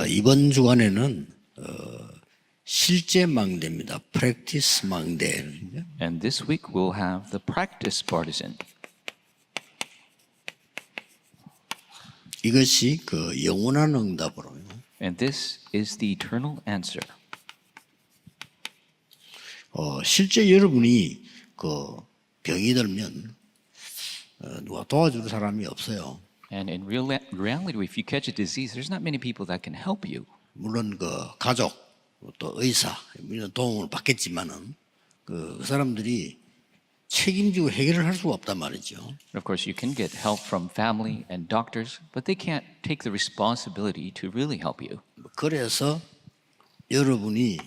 이번 주간에는 실제 망대입니다. practice 망대. And this week we'll have the practice partisan. 이것이 그 영원한 응답으로. And this is the eternal answer. 실제 여러분이 그 병이 들면 누가 도와줄 사람이 없어요. And in reality, if you catch a disease, there's not many people that can help you. 물론 그 가족 또 의사 이런 도움을 받겠지만은 그 사람들이 책임지고 해결을 할 수가 없단 말이죠. Of course, you can get help from family and doctors, but they can't take the responsibility to really help you. 그래서 여러분이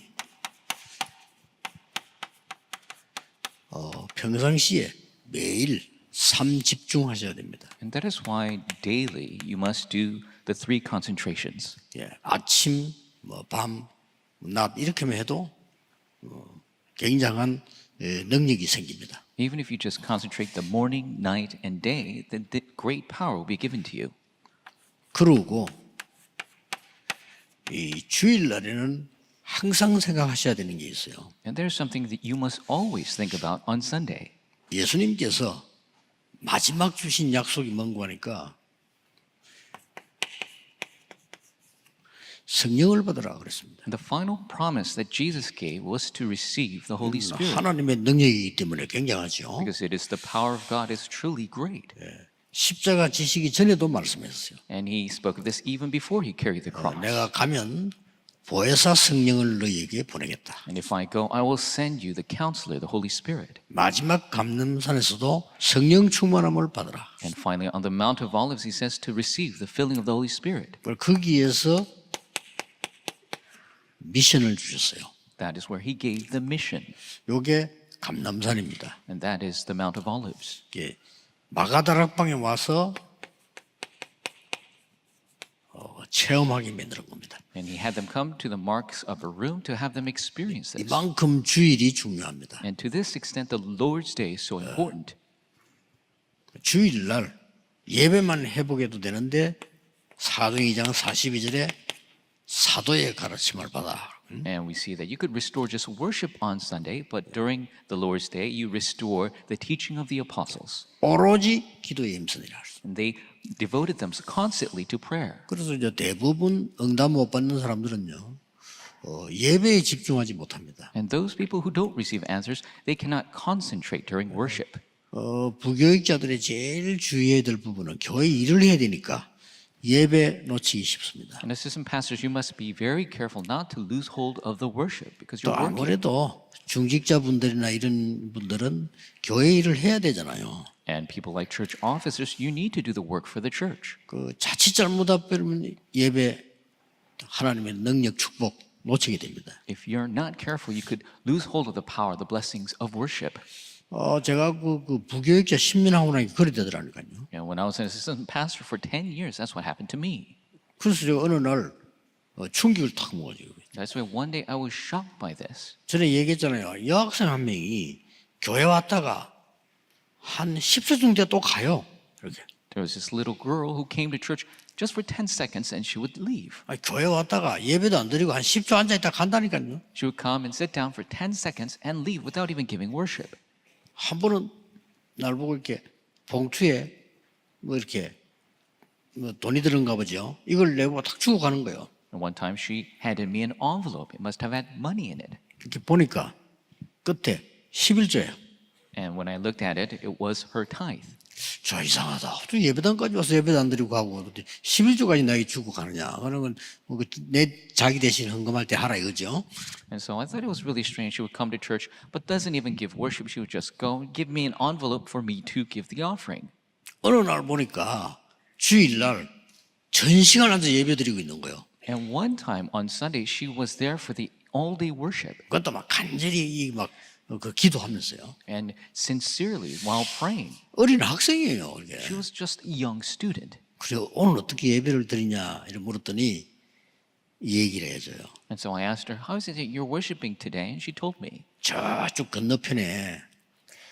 평상시에 매일 삶 집중하셔야 됩니다. And that is why daily you must do the 3 concentrations. 예, 아침, 밤, 낮 이렇게만 해도 굉장한 능력이 생깁니다. Even if you just concentrate the morning, night, and day, then great power will be given to you. 그러고 이 주일날에는 항상 생각하셔야 되는 게 있어요. And there's something that you must always think about on Sunday. 예수님께서 마지막 주신 약속이 뭔고 하니까 성령을 받으라 그랬습니다. And the final promise that Jesus gave was to receive the Holy Spirit. 하나님의 능력이기 때문에 굉장하죠. Because it is the power of God is truly great. 십자가 지시기 전에도 말씀했어요. And he spoke of this even before he carried the cross. 내가 가면 보혜사 성령을 너희에게 보내겠다. And if I go, I will send you the counselor, the Holy Spirit. 마지막 감람산에서도 성령 충만함을 받으라. And finally, on the Mount of Olives, he says to receive the filling of the Holy Spirit. 거기에서 미션을 주셨어요. That is where he gave the mission. 요게 감람산입니다. And that is the Mount of Olives. 마가다락방에 와서 체험하게 만드는 겁니다. And he had them come to the marks of a room to have them experience this. 이만큼 주일이 중요합니다. And to this extent, the Lord's Day is so important. 주일날 예배만 해보게도 되는데 사도행 2장 42절에 사도의 가르침을 받아. And we see that you could restore just worship on Sunday, but during the Lord's Day, you restore the teaching of the apostles. 오로지 기도에 힘쓰니라. And they devoted them constantly to prayer. 그래서 이제 대부분 응답 못 받는 사람들은요, 예배에 집중하지 못합니다. And those people who don't receive answers, they cannot concentrate during worship. 부교육자들의 제일 주의해야 될 부분은 교회 일을 해야 되니까 예배 놓치기 쉽습니다. And assistant pastors, you must be very careful not to lose hold of the worship because 또 you're working. 아무래도 중직자분들이나 이런 분들은 교회 일을 해야 되잖아요. And people like church officers, you need to do the work for the church. 그 자칫 잘못하면 예배 하나님의 능력 축복 놓치게 됩니다. If you're not careful, you could lose hold of the power, the blessings of worship. 제가 그 부교육자 신민하고 나니까 그래 되더라니까요. And when I was an assistant pastor for 10 years, that's what happened to me. 그래서 제가 어느 날 충격을 탁 먹어가지고. That's why one day I was shocked by this. 전에 얘기했잖아요. 여학생 한 명이 교회 왔다가 한 10초 정도 또 가요. 이렇게. There was this little girl who came to church just for 10 seconds and she would leave. 교회 왔다가 예배도 안 드리고 한 10초 앉아있다 간다니까요. She would come and sit down for 10 seconds and leave without even giving worship. 한 번은 날 보고 이렇게 봉투에 뭐 이렇게 돈이 들은가 보죠. 이걸 내고 탁 주고 가는 거예요. And one time she handed me an envelope. It must have had money in it. 이렇게 보니까 끝에 11조예요. And when I looked at it, it was her tithe. 저 이상하다. 또 예배당까지 와서 예배도 안 드리고 가고 11조까지 나에게 주고 가느냐. 그런 건 내 자기 대신 헌금할 때 하라 이거죠. And so I thought it was really strange. She would come to church, but doesn't even give worship. She would just go and give me an envelope for me to give the offering. 어느 날 보니까 주일날 전 시간 앉아 예배 드리고 있는 거예요. And one time on Sunday, she was there for the all-day worship. 그것도 막 간절히 막 기도하면서요. And sincerely, while praying. 어린 학생이에요. 이게. She was just a young student. 그래서 오늘 어떻게 예배를 드리냐 이렇게 물었더니 이 얘기를 해줘요. And so I asked her, how is it that you're worshiping today? And she told me. 저쪽 건너편에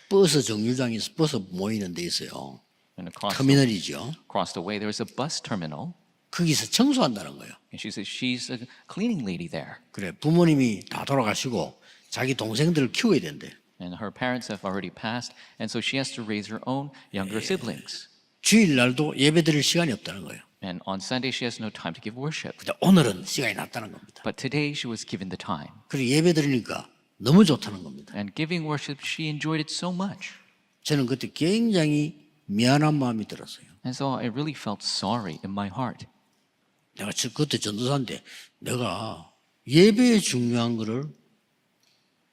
버스 정류장에서 버스 모이는 데 있어요. And 터미널이죠. across the way, there was a bus terminal. 거기서 청소한다는 거예요. And she says she's a cleaning lady there. 그래 부모님이 다 돌아가시고 자기 동생들을 키워야 된대. And her parents have already passed, and so she has to raise her own younger siblings. 주일날도 예배드릴 시간이 없다는 거예요. And on Sunday, she has no time to give worship. 근데 오늘은 시간이 났다는 겁니다. But today, she was given the time. 그리고 예배드리니까 너무 좋다는 겁니다. And giving worship, she enjoyed it so much. 저는 그때 굉장히 미안한 마음이 들었어요. And so I really felt sorry in my heart. 내가 그때 전도사인데 내가 예배의 중요한 거를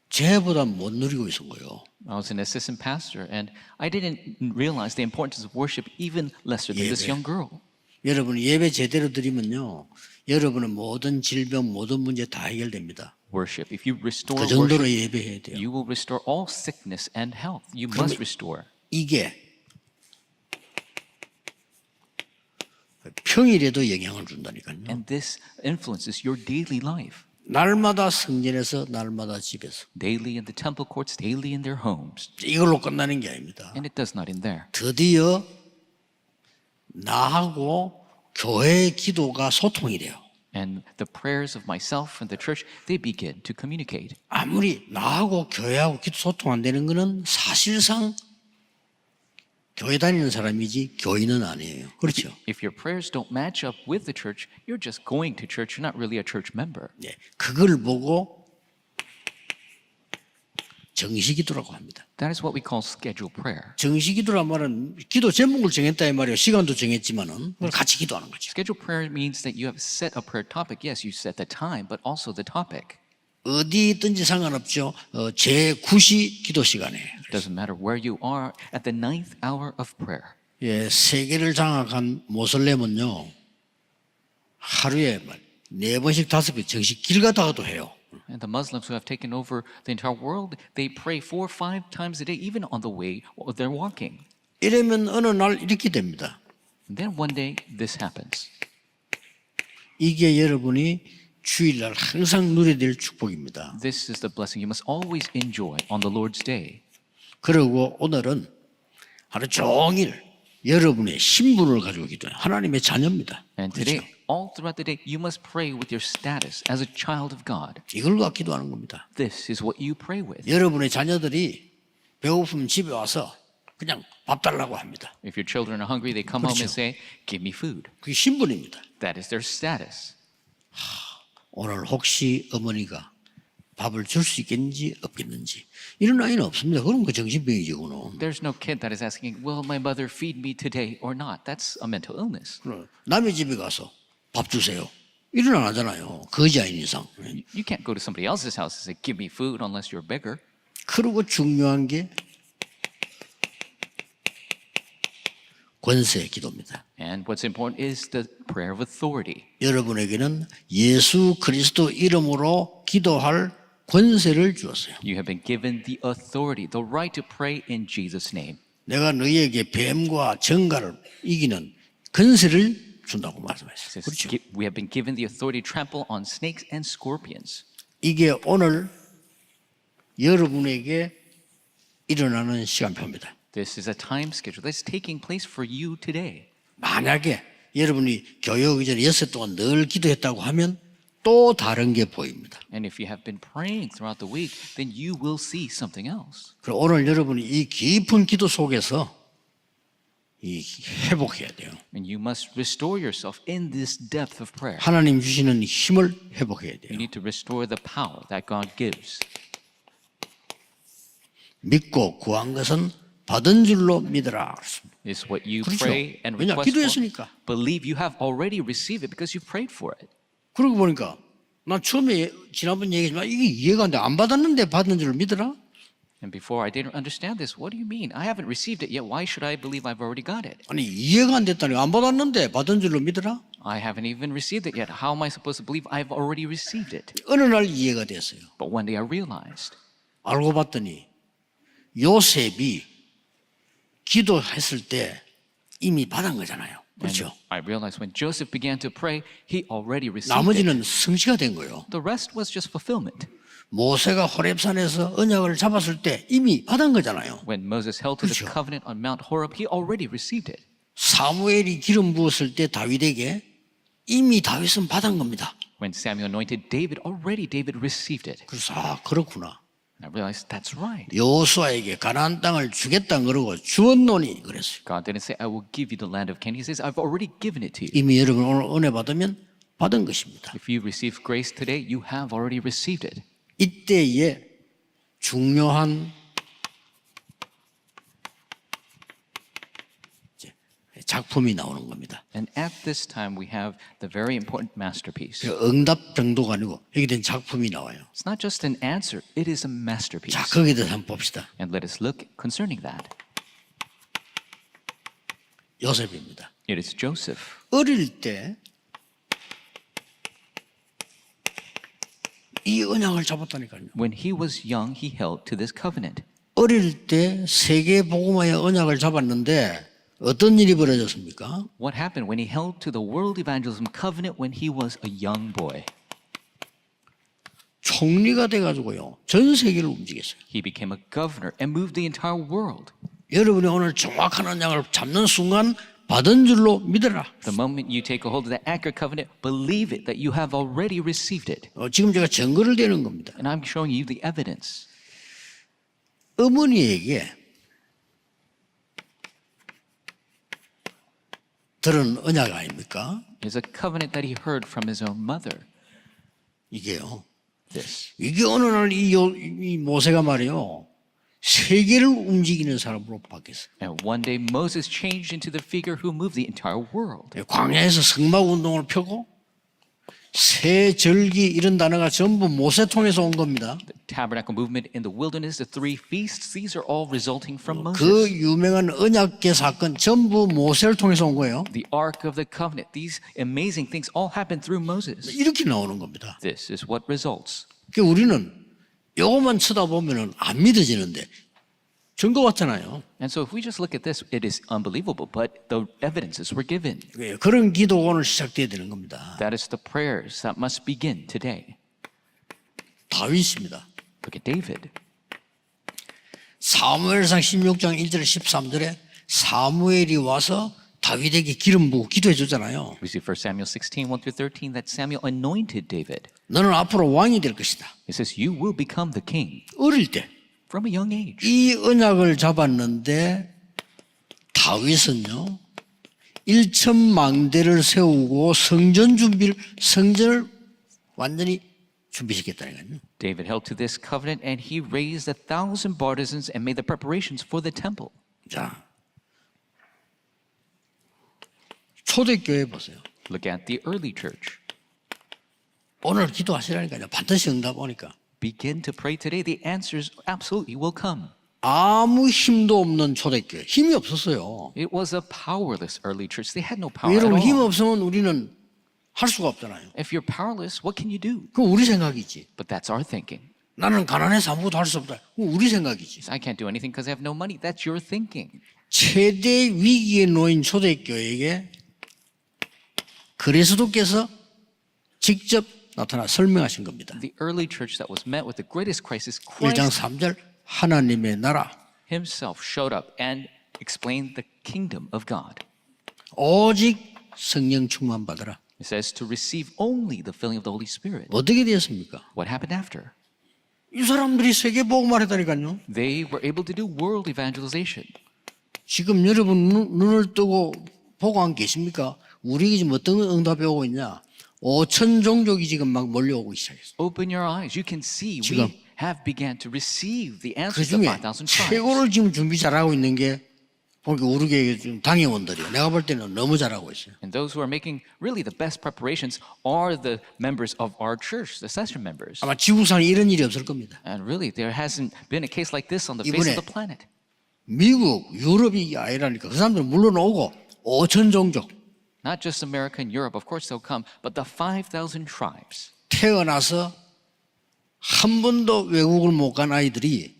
쟤보다 못 누리고 있었던 거예요. I was an assistant pastor, and I didn't realize the importance of worship even lesser than this 예배. young girl. 여러분이 예배 제대로 드리면요, 여러분의 모든 질병, 모든 문제 다 해결됩니다. Worship. If you restore 그 정도로 worship, 예배해야 돼요. you will restore all sickness and health. You must restore. 이게 평일에도 영향을 준다니까요. And this influences your daily life. 날마다 성전에서 날마다 집에서 Daily in the temple courts, daily in their homes. 이걸로 끝나는 게 아닙니다. And it does not end there. 드디어 나하고 교회의 기도가 소통이 돼요. And the prayers of myself and the church, they begin to communicate. 아무리 나하고 교회하고 기도 소통 안 되는 거는 사실상 교회 다니는 사람이지 교인은 아니에요. 그렇죠? If your prayers don't match up with the church, you're just going to church. You're not really a church member. 네, 그걸 보고 정시기도라고 합니다. That is what we call scheduled prayer. 정시기도란 말은 기도 제목을 정했다 이 말이에요. 시간도 정했지만은 그걸 같이 기도하는 거죠. Scheduled prayer means that you have set a prayer topic. Yes, you set the time, but also the topic. 어디 있든지 상관없죠. 제9시 기도 시간에. It doesn't matter where you are at the 9th hour of prayer. 예, 세계를 장악한 모슬렘은요, 하루에 4번씩 5번 정식 길 가다가도 해요. And the Muslims who have taken over the entire world, they pray 4 or 5 times a day, even on the way they're walking. 이러면 어느 날 이렇게 됩니다. And then one day, this happens. 이게 여러분이 주일날 항상 누려야 될 축복입니다. This is the blessing you must always enjoy on the Lord's day. 그리고 오늘은 하루 종일 여러분의 신분을 가지고 기도해요. 하나님의 자녀입니다. And 그렇죠? today, all throughout the day, you must pray with your status as a child of God. 이걸 갖고 기도하는 겁니다. This is what you pray with. 여러분의 자녀들이 배고프면 집에 와서 그냥 밥 달라고 합니다. If your children are hungry, they come home 그렇죠. and say, give me food. 그게 신분입니다. That is their status. 오늘 혹시 어머니가 밥을 줄 수 있겠는지 없겠는지 이런 아이는 없습니다. 그럼 그 정신병이지 그는. There's no kid that is asking, will my mother feed me today or not? That's a mental illness. 남의 집에 가서 밥 주세요. 이런 안 하잖아요. 거지 아닌 이상. You can't go to somebody else's house and say, give me food unless you're bigger. 그리고 중요한 게 권세 기도입니다. And what's important is the prayer of authority. 여러분에게는 예수 그리스도 이름으로 기도할 권세를 주었어요. You have been given the authority, the right to pray in Jesus' name. 내가 너희에게 뱀과 정갈을 이기는 권세를 준다고 It 말씀했어요. says, 그렇죠? we have been given the authority to trample on snakes and scorpions. 이게 오늘 여러분에게 일어나는 시간표입니다. This is a time schedule that's taking place for you today. 만약에 여러분이 교회 오기 전에 6일 동안 늘 기도했다고 하면 또 다른 게 보입니다. And if you have been praying throughout the week, then you will see something else. 그리고 오늘 여러분이 이 깊은 기도 속에서 이 회복해야 돼요. And you must restore yourself in this depth of prayer. 하나님 주시는 힘을 회복해야 You 돼요. need to restore the power that God gives. 믿고 구한 것은 받은 줄로 믿으라. It's what you 그렇죠. pray and 왜냐, request for. 기도했으니까. Believe you have already received it because you prayed for it. 그러고 보니까 난 처음에 지난번 얘기했지만 이게 이해가 안 돼. 안 받았는데 받은 줄로 믿으라? And before I didn't understand this. What do you mean? I haven't received it yet. Why should I believe I've already got it? 아니 이해가 안 됐다니 안 받았는데 받은 줄로 믿으라? I haven't even received it yet. How am I supposed to believe I've already received it? 어느 날 이해가 됐어요. But one day I realized. 알고 봤더니 요셉이 기도했을 때 이미 받은 거잖아요. 그렇죠? And I realized when Joseph began to pray, he already received it. 나머지는 성취가 된 거예요. The rest was just fulfillment. 모세가 호렙산에서 언약을 잡았을 때 이미 받은 거잖아요. When Moses held to the 그렇죠. covenant on Mount Horeb, he already received it. 사무엘이 기름 부었을 때 다윗에게 이미 다윗은 받은 겁니다. When Samuel anointed David, already David received it. 그래서 그렇구나. And I realized that's right. 여호수아에게 가나안 땅을 주겠다 그러고 주었노니 그랬어요. God didn't say, I will give you the land of Canaan. He says, I've already given it to you. 이미 여러분 오늘 은혜 받으면 받은 것입니다. If you receive grace today, you have already received it. 이때에 중요한 작품이 나오는 겁니다. And at this time, we have the very important masterpiece. 응답 정도가 아니고 여기 된 작품이 나와요. It's not just an answer, it is a masterpiece. 자, 거기에 대해서 한번 봅시다. And let us look concerning that. 요셉입니다. It is Joseph. 어릴 때 이 언약을 잡았다니까요. When he was young, he held to this covenant. 어릴 때 세계 복음화의 언약을 잡았는데 어떤 일이 벌어졌습니까? What happened when he held to the world evangelism covenant when he was a young boy? 총리가 돼가지고요 전 세계를 움직였어요. He became a governor and moved the entire world. 여러분이 오늘 정확한 언약을 잡는 순간 받은 줄로 믿어라. The moment you take a hold of that accurate covenant, believe it that you have already received it. 지금 제가 증거를 대는 겁니다. And I'm showing you the evidence. 어머니에게 들은 언약 아닙니까? It's a covenant that he heard from his own mother. 이게요. This. 이게 어느 날 이 모세가 말이요 세계를 움직이는 사람으로 바뀌었어요. And one day Moses changed into the figure who moved the entire world. 광야에서 성막 운동을 펴고 새 절기 이런 단어가 전부 모세 통해서 온 겁니다. The tabernacle movement in the wilderness, the three feasts, these are all resulting from 그 Moses. 유명한 언약궤 사건 전부 모세를 통해서 온 거예요. The Ark of the Covenant, these amazing things all happened through Moses. 이렇게 나오는 겁니다. This is what results. 그러니까 우리는 요것만 쳐다보면 안 믿어지는데 증거 같잖아요. And so if we just look at this, it is unbelievable, but the evidences were given. 그런 기도가 오늘 시작돼야 되는 겁니다. That is the prayers that must begin today. 다윗입니다. Look at David. 사무엘상 16장 1절 13절에 사무엘이 와서 다윗에게 기름 부고 기도해 줬잖아요. We see 1 Samuel 16, 1 through 13, that Samuel anointed David. 너는 앞으로 왕이 될 것이다. It says, you will become the king 어릴 때 from a young age. 이 언약을 잡았는데 다윗은요 1천망대를 세우고 성전을 완전히 준비시켰다니까요. David held to this covenant and he raised 1,000 partisans and made the preparations for the temple. 자, 초대교회 보세요. Look at the early church. 오늘 기도하시라니까요. 반드시 응답 오니까. Begin to pray today. The answers absolutely will come. 아무 힘도 없는 초대교회. 힘이 없었어요. It was a powerless early church. They had no power at 여러분 힘 all. 없으면 우리는 할 수가 없잖아요. If you're powerless, what can you do? 그건 우리 생각이지. But that's our thinking. 나는 가난해서 아무것도 할 수 없다. 그건 우리 생각이지. I can't do anything because I have no money. That's your thinking. 최대 위기에 놓인 초대교회에게 그리스도께서 직접 나타나 설명하신 겁니다. The early church that was met with the greatest crisis, 1장 Christ 3절 하나님의 나라 himself showed up and explained the kingdom of God. 오직 성령 충만 받으라. It says to receive only the filling of the Holy Spirit. 어떻게 되었습니까? What happened after? 이 사람들이 세계 복음을 했다니까요. They were able to do world evangelization. 지금 여러분 눈을 뜨고 보고 안 계십니까? 우리가 지금 어떤 응답이 오고 있냐? 5천 종족이 지금 막 몰려오고 시작했어요. Open your eyes. You can see 지금 we have began to receive the 그 answers of 중에 5,000 tribes. 최고를 지금 준비 잘하고 있는 게 보니까 우리 교회 지금 당회원들이에요. 내가 볼 때는 너무 잘하고 있어요. And those who are making really the best preparations are the members of our church, the session members. 아마 지구상에 이런 일이 없을 겁니다. And really, there hasn't been a case like this on the face 이번에 of the planet. 미국, 유럽이 아니라니까 그 사람들 물러나오고 5천 종족 Not just America and Europe, of course they'll come, but the 5,000 tribes. 태어나서 한 번도 외국을 못 간 아이들이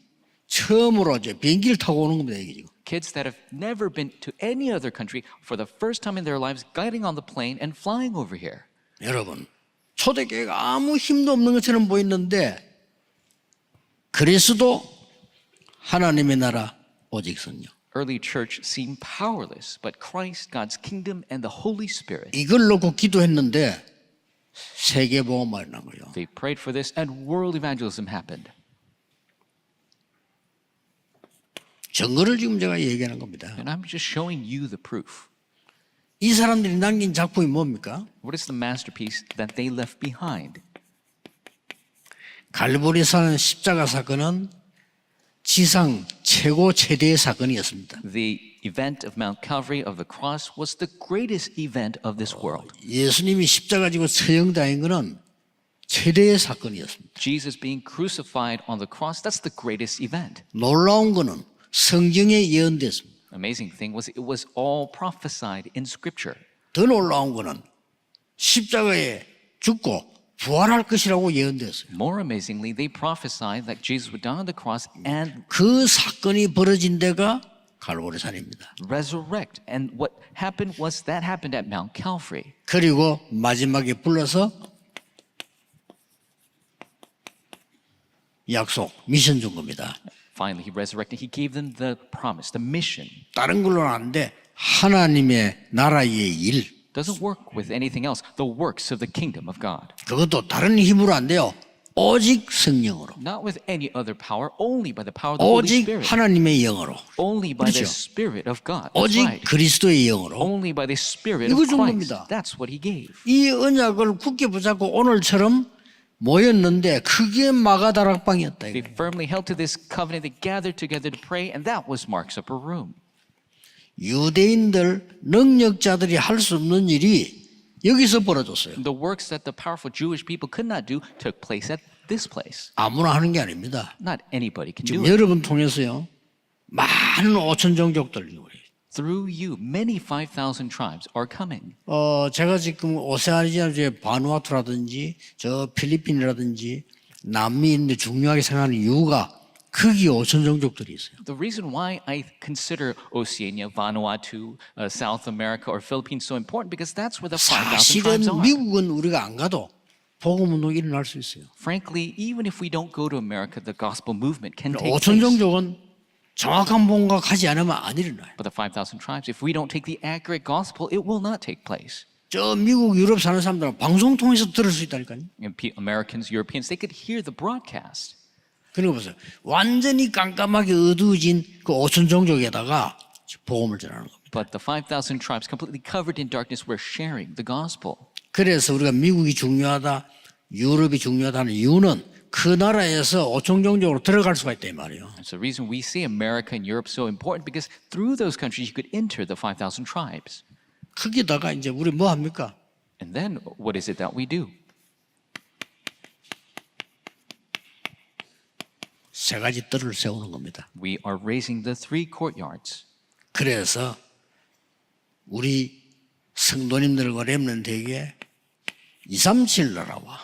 처음으로 이제 비행기를 타고 오는 겁니다. 이게 지금. Kids that have never been to any other country for the first time in their lives, getting on the plane and flying over here. 여러분, 초대교회가 아무 힘도 없는 것처럼 보이는데 그리스도 하나님의 나라 오직 성령. early church seemed powerless, but Christ, God's kingdom, and the Holy Spirit, 이걸 놓고 기도했는데 세계복음화가 난 거예요. they prayed for this, and world evangelism happened. 증거를 지금 제가 얘기하는 겁니다. And I'm just showing you the proof. 이 사람들이 남긴 작품이 뭡니까? What is the masterpiece that they left behind? 갈보리산 십자가 사건은 지상 최고 최대의 사건이었습니다. The event of Mount Calvary of the cross was the greatest event of this world. 예수님이 십자가 지고 처형당한 것은 최대의 사건이었습니다. Jesus being crucified on the cross, that's the greatest event. 놀라운 것은 성경에 예언됐습니다. Amazing thing was it was all prophesied in Scripture. 더 놀라운 것은 십자가에 죽고 부활할 것이라고 예언됐어요. More amazingly, they prophesied that Jesus would die on the cross and 그 사건이 벌어진 데가 갈보리산입니다. resurrect. And what happened was that happened at Mount Calvary. 그리고 마지막에 불러서 약속, 미션 준 겁니다. Finally, he resurrected. He gave them the promise, the mission. 다른 걸로는 안 돼. 하나님의 나라의 일, Doesn't work with anything else. The works of the kingdom of God. 그것도 다른 힘으로 안 돼요. 오직 성령으로, Not with any other power, only by the power of the Holy 오직 Spirit. 하나님의 영으로, Only by the 그렇죠. Spirit of God. That's 오직 right. 그리스도의 영으로. Only by the Spirit of 이거 준 Christ. 겁니다. That's what he gave. 이 언약을 굳게 붙잡고 오늘처럼 모였는데 그게 마가다락방이었다. They firmly held to this covenant. They gathered together to pray, and that was Mark's upper room. 유대인들 능력자들이 할 수 없는 일이 여기서 벌어졌어요. The works that the powerful Jewish people could not do took place at this place. 아무나 하는 게 아닙니다. Not anybody can 지금 do it. 여러분 통해서요 많은 5천 종족들 Through you, many 5,000 tribes are coming. 제가 지금 오세아니아 중에 바누아투라든지 저 필리핀이라든지 남미인데 중요하게 생각하는 이유가 거기 5천 종족들이 있어요. The reason why I consider Oceania, Vanuatu, South America, or Philippines so important because that's where the 5,000 사실은 tribes are. 미국은 우리가 안 가도 복음 운동이 일어날 수 있어요. Frankly, even if we don't go to America, the gospel movement can take 5천 place. 종족은 정확한 복음과 가지 않으면 안 일어나요. But the 5,000 tribes, if we don't take the accurate gospel, it will not take place. 저 미국, 유럽 사는 사람들은 방송 통해서 들을 수 있다니까요. And Americans, Europeans, they could hear the broadcast. 그러고 보세요. 완전히 깜깜하게 어두워진 그 5천 종족에다가 복음을 전하는 겁니다. But the 5,000 tribes, completely covered in darkness, were sharing the gospel. 그래서 우리가 미국이 중요하다, 유럽이 중요하다는 이유는 그 나라에서 5천 종족으로 들어갈 수가 있다 이 말이에요. It's the reason we see America and Europe so important because through those countries you could enter the 5,000 tribes. 거기다가 이제 우리 뭐 합니까? And then what is it that we do? 세 가지 뜰을 세우는 겁니다. We are raising the 3 courtyards. 그래서 우리 성도님들과 렘넌트에게 237 나라와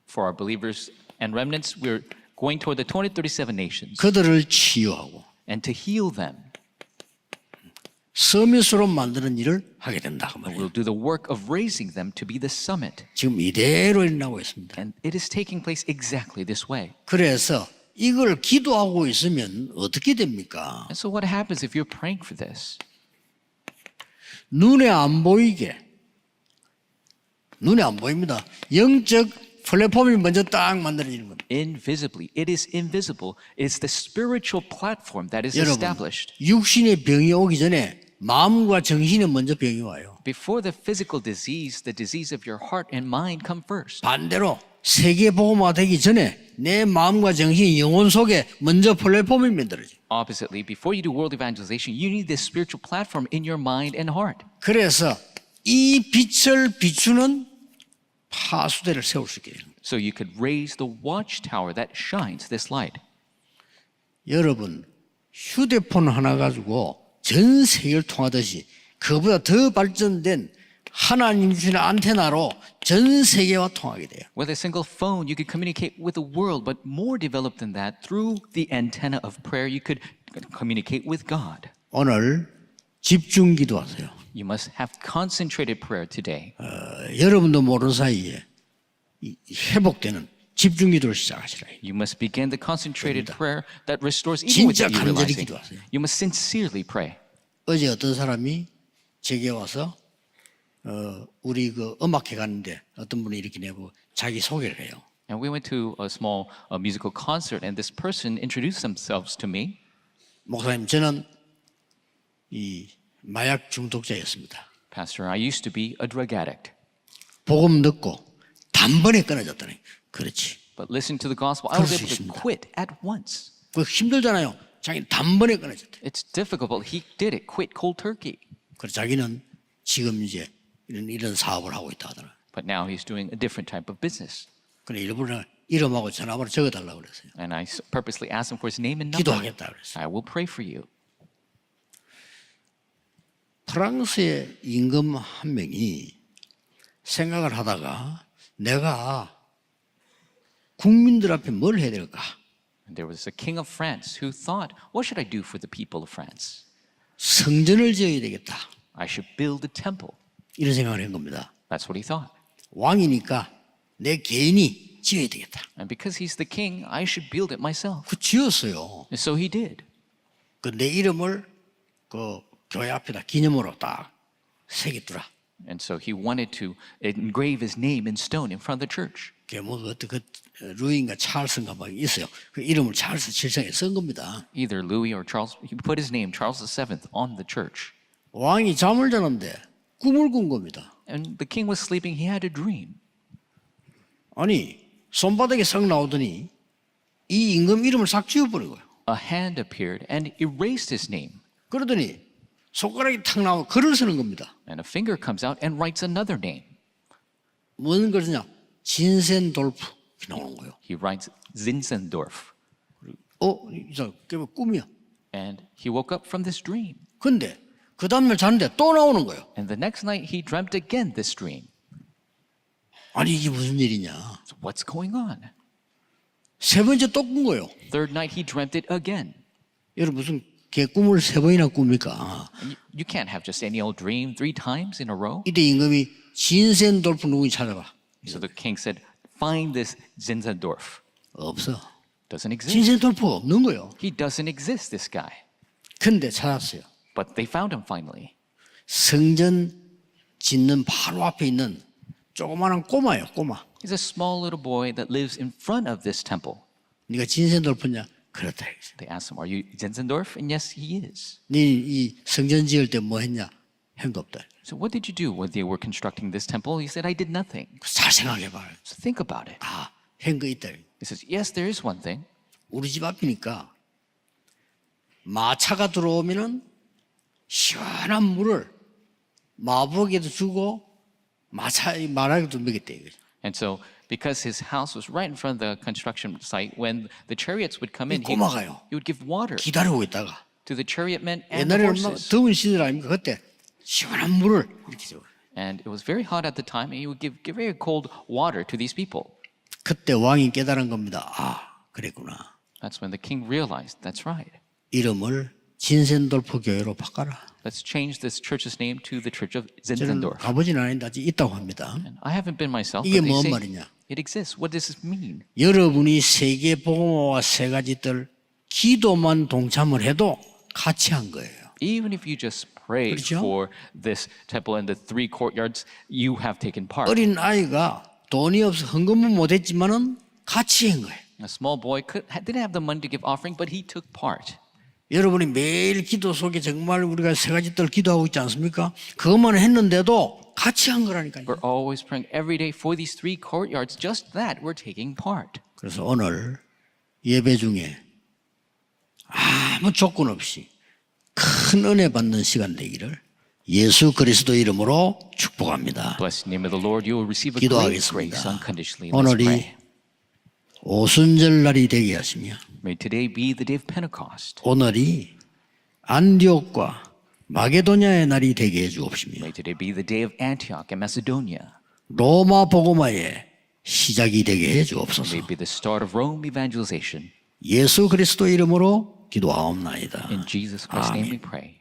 For our believers and remnants, we're going toward the 2037 nations 그들을 치유하고 and to heal them. 서밋으로 만드는 일을 하게 된다 그 말이에요. We'll do the work of raising them to be the summit. 지금 이대로 일어나고 있습니다. And it is taking place exactly this way. 그래서 이걸 기도하고 있으면 어떻게 됩니까? And so what happens if you're praying for this? 눈에 안 보이게, 눈에 안 보입니다. 영적 플랫폼이 먼저 딱 만들어지는 겁니다. Invisibly. It is invisible. It's the spiritual platform that is 여러분, established. 육신의 병이 오기 전에 마음과 정신이 먼저 병이 와요. Before the physical disease, the disease of your heart and mind come first. 반대로 세계 복음화 되기 전에 내 마음과 정신이 영혼 속에 먼저 플랫폼이 만들어져요. Oppositely, before you do world evangelization, you need this spiritual platform in your mind and heart. 그래서 이 빛을 비추는 파수대를 세울 수 있게 됩니다. So you could raise the watchtower that shines this light. 여러분 휴대폰 하나 가지고 전 세계를 통하듯이 그보다 더 발전된 하나님 주신 안테나로 전 세계와 통하게 돼요. With a single phone, you could communicate with the world, but more developed than that, through the antenna of prayer, you could communicate with God. 오늘 집중 기도하세요. You must have concentrated prayer today. 여러분도 모르는 사이에 이 회복되는 집중기도를 시작하시라. You must begin the concentrated prayer that restores even 진짜 without you 간절히 realizing. 기도하세요. You must sincerely pray. 어제 어떤 사람이 제게 와서 우리 그 음악회 갔는데 어떤 분이 이렇게 내고 자기 소개를 해요. And we went to a small musical concert, and this person introduced themselves to me. 목사님, 저는 이 마약 중독자였습니다. Pastor, I used to be a drug addict. 복음 듣고 단번에 끊어졌다니. 그렇지. But listening to the gospel, I was 그럴 수 able to 있습니다. quit at once. 그 힘들잖아요. 자기는 단번에 끊어졌대. It's difficult, but he did it, quit cold turkey. 그래서 자기는 지금 이제 이런 사업을 하고 있다 하더라. But now he's doing a different type of business. 그래 일부러 이름하고 전화번호 적어달라고 그랬어요. And I purposely asked him for his name and number. 기도하겠다 그랬어요. I will pray for you. 프랑스의 임금 한 명이 생각을 하다가 내가 국민들 앞에 뭘 해야 될까? And there was a king of France who thought, what should I do for the people of France? 성전을 지어야 되겠다. I should build a temple. 이런 생각을 한 겁니다. That's what he thought. 왕이니까 내 개인이 지어야 되겠다. And because he's the king, I should build it myself. 그 지었어요. And so he did. 그 내 이름을 그 교회 앞에다 기념으로 딱 새겼더라. And so he wanted to engrave his name in stone in front of the church. 그게 뭐 어떤 그 루이인가 찰스인가 막 있어요. 그 이름을 찰스 7세에 쓴 겁니다. Either Louis or Charles, he put his name, Charles VII, on the church. 왕이 잠을 자는데 꿈을 꾼 겁니다. And the king was sleeping, he had a dream. 아니 손바닥에 썩 나오더니 이 임금 이름을 싹 지워버린 거예요. A hand appeared and erased his name. 그러더니 손가락이 탁 나오고 글을 쓰는 겁니다. And a finger comes out and writes another name. 무슨 글을 쓰냐? 진센돌프 이렇게 나오는 거예요. He writes Zinzendorf. 이상 그게 꿈이야. And he woke up from this dream. 근데 그 다음날 자는데 또 나오는 거예요. And the next night he dreamt again this dream. 아니 이게 무슨 일이냐? So what's going on? 세 번째 또 꾼 거예요. Third night he dreamt it again. 여러분 무슨 개꿈을 세 번이나 꿉니까? You can't have just any old dream 3 times in a row. 이때 임금이 진센돌프 누군지 찾아봐. So the king said, find this Zinzendorf. 없어. Doesn't exist. 진센돌프가 없는 거예요. He doesn't exist, this guy. 근데 찾았어요. But they found him finally. 성전 짓는 바로 앞에 있는 조그마한 꼬마예요. 꼬마. He's a small little boy that lives in front of this temple. 네가 진센돌프냐? 그렇다. They asked him, are you Zinzendorf? And yes, he is. 네 이 성전 지을 때 뭐 했냐? 한 거 없다. So what did you do when they were constructing this temple? He said, I did nothing. 잘 생각해봐. So think about it. 한 거 있다. He says, yes, there is one thing. 우리 집 앞이니까 마차가 들어오면은 시원한 물을 마부에게도 주고 말에게도 먹였대. And so because his house was right in front of the construction site, when the chariots would come in, he 꼬마가요. would give water 기다리고 있다가 to the chariot men and the 옛날에 얼마나 horses. 더운 시절 아닙니까? 그때 시원한 물을 이렇게 줘. And it was very hot at the time, and he would give very cold water to these people. 그때 왕이 깨달은 겁니다. 그랬구나. That's when the king realized, that's right. 이름을 진센돌프 교회로 바꿔라. Let's change this church's name to the Church of 저는 Zinzendorf. 가보진 않았는데 아직 있다고 합니다. And I haven't been myself, 이게 but they 뭔 say 말이냐? it exists. What does this mean? 여러분이 세계 복음화와 세 가지 뜰 기도만 동참을 해도 같이 한 거예요. Even if you just pray 그렇죠? for this temple and the 3 courtyards, you have taken part. 어린 아이가 돈이 없어 헌금은 못했지만은 같이 한 거예요. A small boy didn't have the money to give offering, but he took part. 여러분이 매일 기도 속에 정말 우리가 세 가지 뜰 기도하고 있지 않습니까? 그것만 했는데도 같이 한 거라니까요. We're always praying every day for these 3 courtyards. Just that, we're taking part. 그래서 오늘 예배 중에 아무 조건 없이 큰 은혜 받는 시간 되기를 예수 그리스도 이름으로 축복합니다. Bless the name of the Lord. You will receive a great grace 기도하겠습니다. unconditionally. Let's 오늘이 pray. 오순절 날이 되게 하시며 May today be the day of Pentecost. 오늘이 안디옥과 마게도냐의 날이 되게 해 주옵시며 May today be the day of Antioch and Macedonia. 로마 복음화의 시작이 되게 해 주옵소서. May be the start of Rome evangelization. 예수 그리스도 이름으로 기도하옵나이다. In Jesus Christ's name we pray.